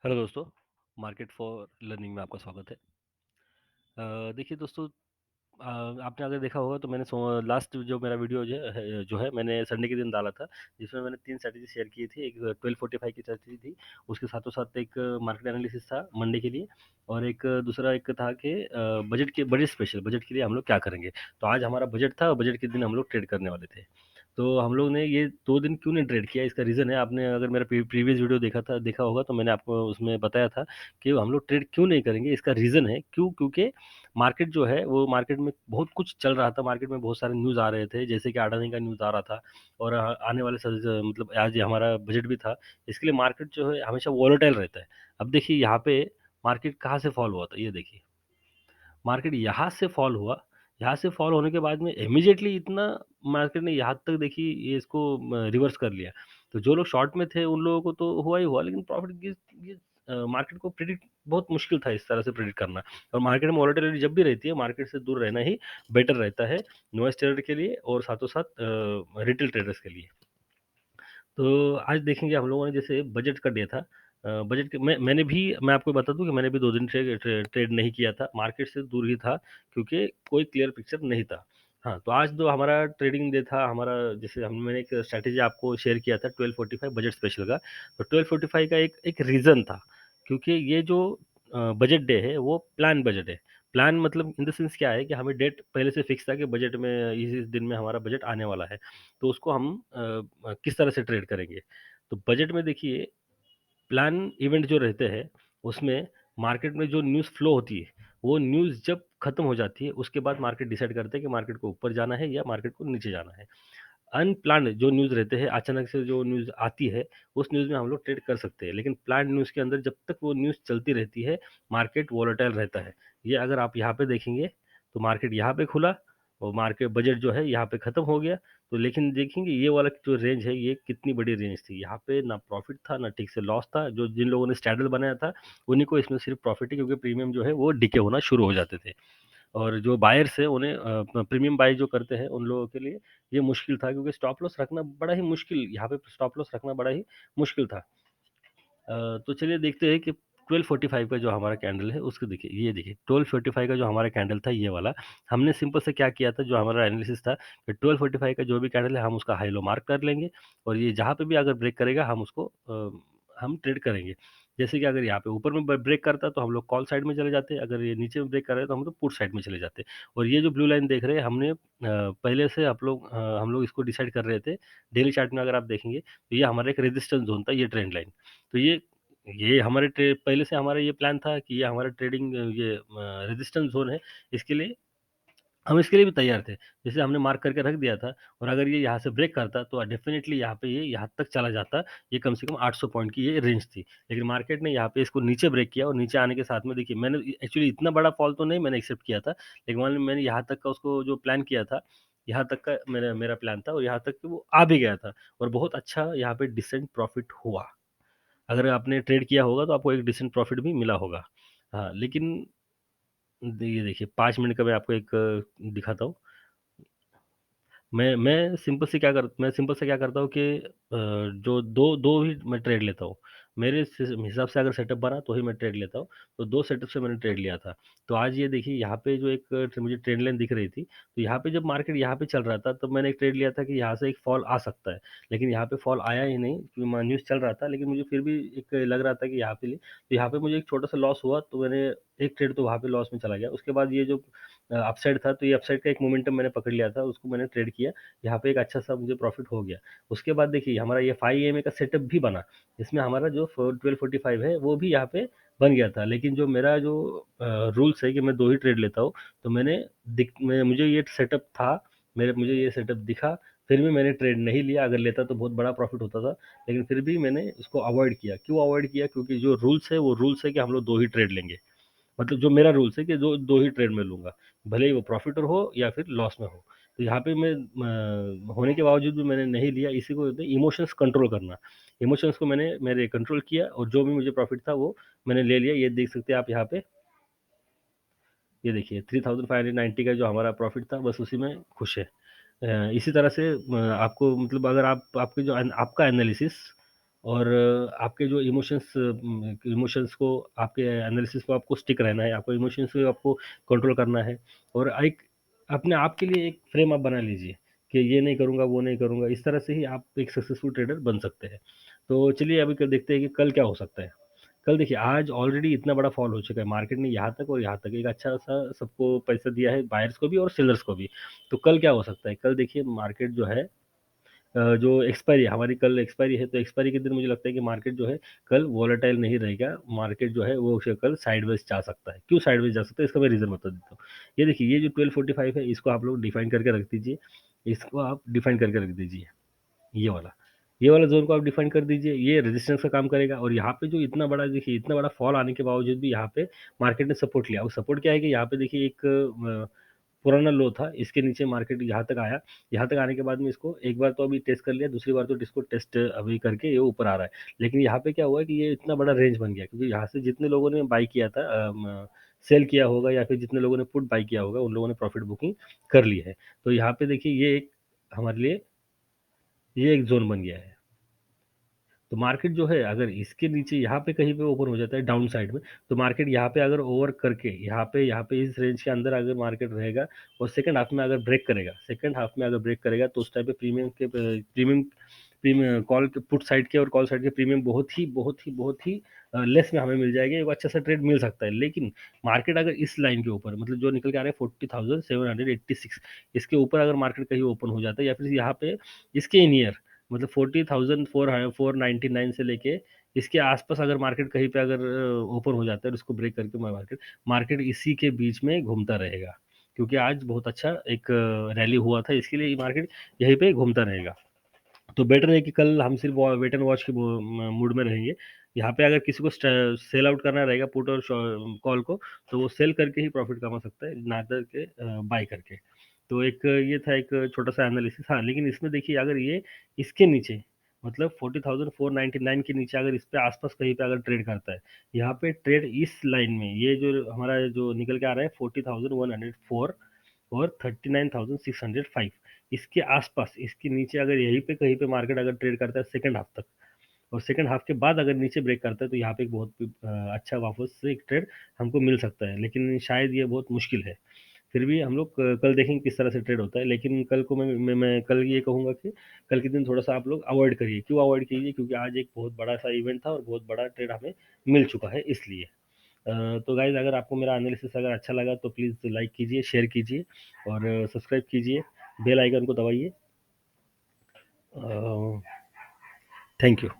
Hello दोस्तों, market for learning में आपका स्वागत है। देखिए दोस्तों, आपने अगर देखा होगा तो मैंने लास्ट जो मेरा वीडियो जो है मैंने संडे के दिन डाला था, जिसमें मैंने 3 स्ट्रैटेजी शेयर की थी। एक 1245 की स्ट्रैटेजी थी, उसके साथों-साथ एक मार्केट एनालिसिस था मंडे के लिए, और एक दूसरा एक था कि बजट स्पेशल बजट के लिए हम लोग क्या करेंगे। तो आज हमारा बजट था और बजट के दिन हम लोग ट्रेड करने वाले थे। तो हम लोग ने ये 2 दिन क्यों नहीं ट्रेड किया, इसका रीज़न है, आपने अगर मेरा प्रीवियस वीडियो देखा होगा तो मैंने आपको उसमें बताया था कि हम लोग ट्रेड क्यों नहीं करेंगे। इसका रीज़न है क्योंकि मार्केट जो है वो मार्केट में बहुत कुछ चल रहा था। मार्केट में बहुत सारे न्यूज़ आ रहे थे, जैसे कि अडानी का न्यूज़ आ रहा था, और आने वाले मतलब आज ये हमारा बजट भी था। इसके लिए मार्केट जो है हमेशा वॉलेटाइल रहता है। अब देखिए यहाँ पे मार्केट कहाँ से फॉल हुआ था, ये देखिए मार्केट यहाँ से फॉल हुआ। यहाँ से फॉल होने के बाद में इमीडिएटली इतना मार्केट ने यहाँ तक देखिए ये इसको रिवर्स कर लिया। तो जो लोग शॉर्ट में थे उन लोगों को तो हुआ ही हुआ, लेकिन प्रॉफिट ये मार्केट को प्रिडिक्ट बहुत मुश्किल था इस तरह से प्रिडिक्ट करना। और मार्केट में वॉलेटिलिटी जब भी रहती है, मार्केट से दूर रहना ही बेटर रहता है, नॉइज़ ट्रेडर के लिए और साथ रिटेल ट्रेडर्स के लिए। तो आज देखेंगे हम लोगों ने जैसे बजट का डे था। बजट के मैं आपको बता दूं कि मैंने भी 2 दिन ट्रेड नहीं किया था, मार्केट से दूर ही था, क्योंकि कोई क्लियर पिक्चर नहीं था। हाँ, तो आज जो हमारा ट्रेडिंग डे था हमारा, जैसे हम मैंने एक स्ट्रैटेजी आपको शेयर किया था 1245 बजट स्पेशल का। तो 1245 का एक एक रीज़न था, क्योंकि ये जो बजट डे है वो प्लान बजट है। प्लान मतलब इन द सेंस क्या है कि हमें डेट पहले से फिक्स था कि बजट में इस दिन में हमारा बजट आने वाला है। तो उसको हम किस तरह से ट्रेड करेंगे। तो बजट में देखिए प्लान इवेंट जो रहते हैं उसमें मार्केट में जो न्यूज़ फ्लो होती है, वो न्यूज़ जब खत्म हो जाती है उसके बाद मार्केट डिसाइड करते हैं कि मार्केट को ऊपर जाना है या मार्केट को नीचे जाना है। अनप्लान्ड जो न्यूज़ रहते हैं, अचानक से जो न्यूज़ आती है, उस न्यूज़ में हम लोग ट्रेड कर सकते हैं, लेकिन प्लान्ड न्यूज़ के अंदर जब तक वो न्यूज़ चलती रहती है, मार्केट वोलेटाइल रहता है। ये अगर आप यहाँ पे देखेंगे, तो मार्केट यहाँ पे खुला और मार्केट बजट जो है यहाँ पे खत्म हो गया। तो लेकिन देखेंगे ये वाला जो रेंज है, ये कितनी बड़ी रेंज थी। यहाँ पे ना प्रॉफिट था, ना ठीक से लॉस था। जो जिन लोगों ने स्ट्रैडल बनाया था, उन्हीं को इसमें सिर्फ प्रॉफिट है, क्योंकि प्रीमियम जो है वो डिके होना शुरू हो जाते थे। और जो बायर्स हैं उन्हें प्रीमियम बाय जो करते हैं उन लोगों के लिए ये मुश्किल था, क्योंकि स्टॉप लॉस रखना बड़ा ही मुश्किल, यहाँ पे स्टॉप लॉस रखना बड़ा ही मुश्किल था। तो चलिए देखते हैं कि 1245 का जो हमारा कैंडल है उसको देखिए, ये देखिए 1245 का जो हमारा कैंडल था ये वाला। हमने सिंपल से क्या किया था, जो हमारा एनालिसिस था कि 1245 का जो भी कैंडल है हम उसका हाई लो मार्क कर लेंगे, और ये जहाँ पे भी अगर ब्रेक करेगा हम उसको हम ट्रेड करेंगे। जैसे कि अगर यहाँ पे ऊपर में ब्रेक करता तो हम लोग कॉल साइड में चले जाते, अगर ये नीचे में ब्रेक कर रहे हैं तो हम लोग पुट साइड में चले जाते। और ये जो ब्लू लाइन देख रहे हैं हमने पहले से हम लोग इसको डिसाइड कर रहे थे। डेली चार्ट में अगर आप देखेंगे तो ये हमारा एक रेजिस्टेंस जोन था, ये ट्रेंड लाइन। तो ये हमारे पहले से हमारा ये प्लान था कि ये हमारा ट्रेडिंग ये रेजिस्टेंस जोन है। इसके लिए हम इसके लिए भी तैयार थे। जैसे हमने मार्क करके रख दिया था, और अगर ये यहाँ से ब्रेक करता तो डेफिनेटली यहाँ पे ये यहाँ तक चला जाता। ये कम से कम 800 पॉइंट की ये रेंज थी। लेकिन मार्केट ने यहाँ पे इसको नीचे ब्रेक किया, और नीचे आने के साथ में देखिए मैंने एक्चुअली इतना बड़ा फॉल तो नहीं मैंने एक्सेप्ट किया था, लेकिन मैंने यहाँ तक का उसको जो प्लान किया था, यहाँ तक का मेरा मेरा प्लान था, और यहाँ तक कि वो आ भी गया था, और बहुत अच्छा यहाँ पे डिसेंट प्रॉफिट हुआ। अगर आपने ट्रेड किया होगा तो आपको एक डिसेंट प्रॉफिट भी मिला होगा। हाँ, लेकिन ये देखिए 5 मिनट का मैं आपको एक दिखाता हूँ। मैं सिंपल से क्या करता हूँ कि जो दो दो ही मैं ट्रेड लेता हूँ। मेरे हिसाब से अगर सेटअप बना तो ही मैं ट्रेड लेता हूँ। तो 2 सेटअप से मैंने ट्रेड लिया था। तो आज ये देखिए यहाँ पे जो एक मुझे ट्रेंड लाइन दिख रही थी, तो यहाँ पे जब मार्केट यहाँ पे चल रहा था तब मैंने एक ट्रेड लिया था कि यहाँ से एक फॉल आ सकता है। लेकिन यहाँ पे फॉल आया ही नहीं, क्योंकि न्यूज़ चल रहा था, लेकिन मुझे फिर भी एक लग रहा था कि यहाँ पे तो यहाँ पे मुझे एक छोटा सा लॉस हुआ, तो मैंने एक ट्रेड तो वहाँ पे लॉस में चला गया। उसके बाद ये जो अपसाइड था, तो ये अपसाइड का एक मोमेंटम मैंने पकड़ लिया था, उसको मैंने ट्रेड किया। यहाँ पे एक अच्छा सा मुझे प्रॉफिट हो गया। उसके बाद देखिए हमारा ये 5 ईएमए का सेटअप भी बना, इसमें हमारा जो 1245 है वो भी यहाँ पे बन गया था। लेकिन जो मेरा जो रूल्स है कि मैं 2 ही ट्रेड लेता हूँ, तो मुझे ये सेटअप था, मेरे मुझे ये सेटअप दिखा, फिर भी मैंने ट्रेड नहीं लिया। अगर लेता तो बहुत बड़ा प्रॉफिट होता था, लेकिन फिर भी मैंने इसको अवॉइड किया। क्यों अवॉइड किया? क्योंकि जो रूल्स है वो रूल्स है कि हम लोग 2 ही ट्रेड लेंगे। मतलब जो मेरा रूल्स है कि दो ही ट्रेड में लूंगा, भले ही वो प्रॉफिट हो या फिर लॉस में हो। तो यहाँ पे मैं होने के बावजूद भी मैंने नहीं लिया। इसी को कहते हैं इमोशंस कंट्रोल करना। इमोशंस को मैंने मेरे कंट्रोल किया, और जो भी मुझे प्रॉफिट था वो मैंने ले लिया। ये देख सकते हैं आप यहाँ पे, ये देखिए 3590 का जो हमारा प्रॉफिट था, बस उसी में खुश है। इसी तरह से आपको मतलब अगर आपके जो आपका एनालिसिस और आपके जो इमोशंस को, आपके एनालिसिस को आपको स्टिक रहना है, आपको इमोशंस को आपको कंट्रोल करना है। और एक अपने आप के लिए एक फ्रेम आप बना लीजिए कि ये नहीं करूँगा, वो नहीं करूँगा। इस तरह से ही आप एक सक्सेसफुल ट्रेडर बन सकते हैं। तो चलिए अभी कल देखते हैं कि कल क्या हो सकता है। कल देखिए, आज ऑलरेडी इतना बड़ा फॉल हो चुका है मार्केट ने, यहाँ तक और यहाँ तक एक अच्छा सा सबको पैसा दिया है, बायर्स को भी और सेलर्स को भी। तो कल क्या हो सकता है? कल देखिए मार्केट जो है, जो एक्सपायरी हमारी कल एक्सपायरी है, तो एक्सपायरी के दिन मुझे लगता है कि मार्केट जो है कल वॉलेटाइल नहीं रहेगा। मार्केट जो है वो उसे कल साइडवेज जा सकता है। क्यों साइडवेज जा सकता है, इसका मैं रीजन बता देता हूँ। ये देखिए, ये जो 1245 है, इसको आप लोग डिफाइन करके रख दीजिए। इसको आप डिफाइन करके रख दीजिए, ये वाला जोन को आप डिफाइन कर दीजिए। ये रेजिस्टेंस का काम करेगा। और यहाँ पे जो इतना बड़ा, देखिए इतना बड़ा फॉल आने के बावजूद भी यहाँ पे मार्केट ने सपोर्ट लिया। और सपोर्ट क्या है कि यहाँ पे देखिए एक पुराना लो था, इसके नीचे मार्केट यहाँ तक आया। यहाँ तक आने के बाद में इसको एक बार तो अभी टेस्ट कर लिया, दूसरी बार तो इसको टेस्ट अभी करके ये ऊपर आ रहा है। लेकिन यहाँ पे क्या हुआ कि ये इतना बड़ा रेंज बन गया, क्योंकि यहाँ से जितने लोगों ने बाई किया था, सेल किया होगा, या फिर जितने लोगों ने पुट बाई किया होगा, उन लोगों ने प्रॉफिट बुकिंग कर ली है। तो यहाँ पे देखिए ये एक हमारे लिए ये एक जोन बन गया है। तो मार्केट जो है, अगर इसके नीचे यहाँ पे कहीं पे ओपन हो जाता है डाउन साइड में, तो मार्केट यहाँ पे अगर ओवर करके यहाँ पे इस रेंज के अंदर अगर मार्केट रहेगा, और सेकंड हाफ में अगर ब्रेक करेगा, तो उस टाइप पे प्रीमियम कॉल पुट साइड के और कॉल साइड के प्रीमियम बहुत ही लेस में हमें मिल जाएगा। एक अच्छा सा ट्रेड मिल सकता है। लेकिन मार्केट अगर इस लाइन के ऊपर, मतलब जो निकल के आ रहा है 40,786, इसके ऊपर अगर मार्केट कहीं ओपन हो जाता है, या फिर यहाँ पे इसके नियर, मतलब 40,499 से लेके इसके आसपास अगर मार्केट कहीं पे अगर ओपन हो जाता है, और इसको ब्रेक करके मार्केट मार्केट इसी के बीच में घूमता रहेगा। क्योंकि आज बहुत अच्छा एक रैली हुआ था, इसके लिए मार्केट यहीं पे घूमता रहेगा। तो बेटर है कि कल हम सिर्फ वेट एंड वॉच के मूड में रहेंगे। यहाँ पे अगर किसी को सेल आउट करना रहेगा पुट और कॉल को, तो वो सेल करके ही प्रॉफिट कमा सकता है, ना करके बाय करके। तो एक ये था एक छोटा सा एनालिसिस। हाँ, लेकिन इसमें देखिए, अगर ये इसके नीचे, मतलब 40,499 के नीचे अगर इस पे आसपास कहीं पे अगर ट्रेड करता है, यहाँ पे ट्रेड इस लाइन में, ये जो हमारा जो निकल के आ रहा है 40,104 और 39,605, इसके आसपास, इसके नीचे अगर यहीं पे कहीं पे मार्केट अगर ट्रेड करता है सेकंड हाफ तक, और सेकंड हाफ के बाद अगर नीचे ब्रेक करता है, तो यहाँ पे एक बहुत अच्छा वापस से एक ट्रेड हमको मिल सकता है। लेकिन शायद ये बहुत मुश्किल है। फिर भी हम लोग कल देखेंगे किस तरह से ट्रेड होता है। लेकिन कल को मैं कल ये कहूंगा कि कल के दिन थोड़ा सा आप लोग अवॉइड करिए। क्यों अवॉइड कीजिए? क्योंकि आज एक बहुत बड़ा सा इवेंट था और बहुत बड़ा ट्रेड हमें मिल चुका है, इसलिए। तो गाइज, अगर आपको मेरा एनालिसिस अगर अच्छा लगा तो प्लीज़ लाइक कीजिए, शेयर कीजिए, और सब्सक्राइब कीजिए, बेल आइकन को दबाइए। Thank you.